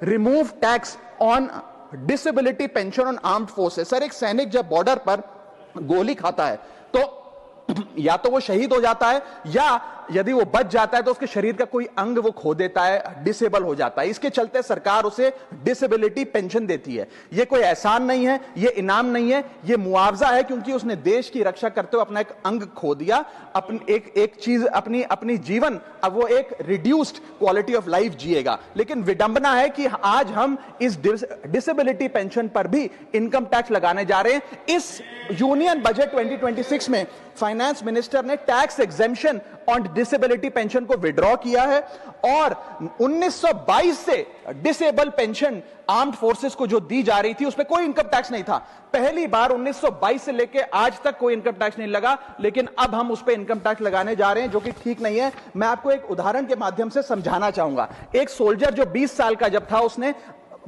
Remove tax on disability pension on armed forces. Sir, एक सैनिक जब बॉर्डर पर गोली खाता है तो या तो वो शहीद हो जाता है, या यदि वो बच जाता है तो उसके शरीर का कोई अंग वो खो देता है, डिसेबल हो जाता है। इसके चलते सरकार उसे डिसेबिलिटी पेंशन देती है। ये कोई एहसान नहीं है, ये इनाम नहीं है, ये मुआवजा है, क्योंकि उसने देश की रक्षा करते हुए अपना एक अंग खो दिया, अपनी एक चीज, अपनी जीवन, अब वो एक रिड्यूस्ड क्वालिटी ऑफ लाइफ जिएगा। लेकिन विडंबना है कि आज हम इस डिसेबिलिटी पेंशन पर भी इनकम टैक्स लगाने जा रहे हैं। इस यूनियन बजट 2026 में फाइनेंस मिनिस्टर ने tax exemption on disability pension को विड्रॉ किया है, और 1922 से डिसेबल पेंशन आर्म्ड फोर्सेस को जो दी जा रही थी उस पर कोई इनकम टैक्स नहीं था। पहली बार 1922 से लेके आज तक कोई इनकम टैक्स नहीं लगा, लेकिन अब हम उस पर इनकम टैक्स लगाने जा रहे हैं, जो कि ठीक नहीं है। मैं आपको एक उदाहरण के माध्यम से समझाना चाहूंगा। एक सोल्जर जो 20 साल का जब था, उसने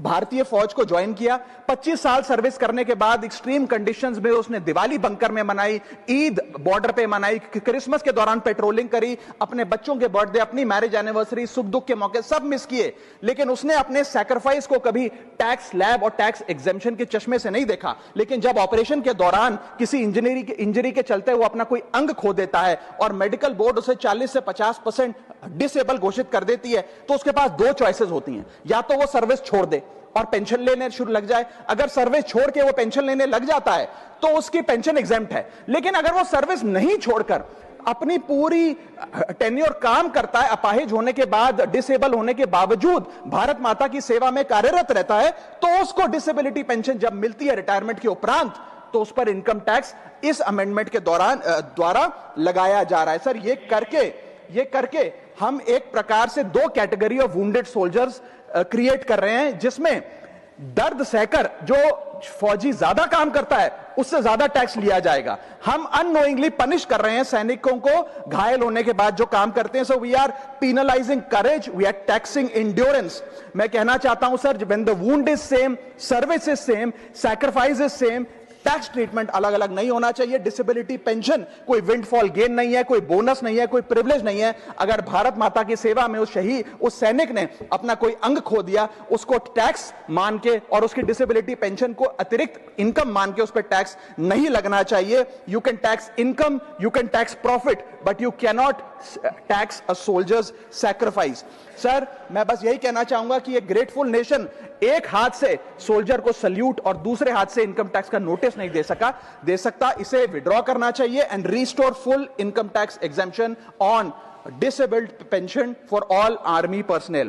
भारतीय फौज को ज्वाइन किया। 25 साल सर्विस करने के बाद एक्सट्रीम कंडीशंस में उसने दिवाली बंकर में मनाई, ईद बॉर्डर पे मनाई, क्रिसमस के दौरान पेट्रोलिंग करी, अपने बच्चों के बर्थडे, अपनी मैरिज एनिवर्सरी, सुख दुख के मौके सब मिस किए। लेकिन उसने अपने सैक्रिफाइस को कभी टैक्स लैब और टैक्स एग्जेम्पशन के चश्मे से नहीं देखा। लेकिन जब ऑपरेशन के दौरान किसी इंजरी के चलते वो अपना कोई अंग खो देता है और मेडिकल बोर्ड उसे 40 से 50% डिसेबल घोषित कर देती है, तो उसके पास दो चॉइसेस होती हैं। या तो वो सर्विस छोड़ दे और पेंशन लेने शुरू लग जाए। अगर सर्विस छोड़ के वो पेंशन लेने लग जाता है तो उसकी पेंशन एग्जेम्प्ट है। लेकिन अगर वो सर्विस नहीं छोड़कर अपनी पूरी टेन्योर काम करता है, अपाहिज होने के बाद, डिसेबल होने के बावजूद भारत माता की सेवा में कार्यरत रहता है, तो उसको डिसेबिलिटी पेंशन जब मिलती है रिटायरमेंट के उपरांत, तो उस पर इनकम टैक्स इस अमेंडमेंट के द्वारा लगाया जा रहा है। सर, ये करके हम एक प्रकार से दो category of wounded soldiers create कर रहे हैं, जिसमें दर्द सहकर जो फौजी ज्यादा काम करता है उससे ज्यादा टैक्स लिया जाएगा। हम अननोइंगली पनिश कर रहे हैं सैनिकों को घायल होने के बाद जो काम करते हैं। So we are penalising courage, we are taxing endurance. मैं कहना चाहता हूं sir, when the wound is same, service is same, sacrifice is same, tax treatment अलग अलग नहीं होना चाहिए। डिसेबिलिटी पेंशन कोई विंडफॉल गेन नहीं है, कोई बोनस नहीं है, कोई प्रिविलेज नहीं है। अगर भारत माता की सेवा में उस सैनिक ने अपना कोई अंग खो दिया, उसको टैक्स मान के और उसकी डिसेबिलिटी पेंशन को अतिरिक्त इनकम मान के उस पर टैक्स नहीं लगना चाहिए। You can tax income, you can tax profit, but you cannot tax a soldiers sacrifice. Sir, मैं बस यही कहना चाहूंगा कि एक ग्रेटफुल नेशन एक हाथ से सोल्जर को सल्यूट और दूसरे हाथ से इनकम टैक्स का नोटिस नहीं दे सकता। इसे विड्रॉ करना चाहिए and restore full income tax exemption on disabled pension for all army personnel.